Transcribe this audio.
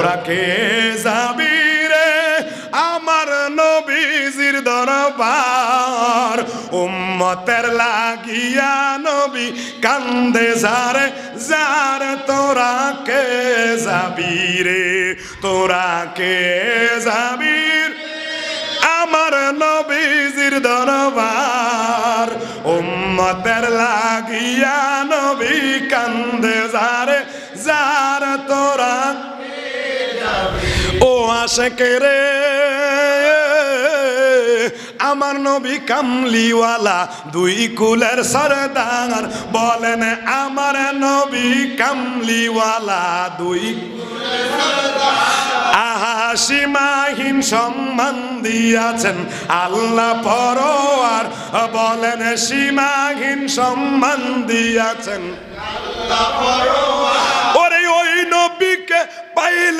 তোরা কে যাবি রে আমার নবীজির দরবার উম্মতের লাগিয়া নবী কান্দে যারে যারে তোরা কে যাবি রে তোরা কে যাবি আমার নবীজির দরবার উম্মতের লাগিয়া নবী কান্দে যারে যারে তোরা ও আশেকে রে আমার নবী কামলিওয়ালা দুই কুলের সরদার বলেন আমার নবী কামলিওয়ালা দুই সীমাহীন সম্মান দিয়াছেন আল্লাহ পরোয়ার বলেন সীমাহীন সম্মান দিয়াছেন আল্লাহ পরোয়ার ওরে ওই নবীকে পাইলে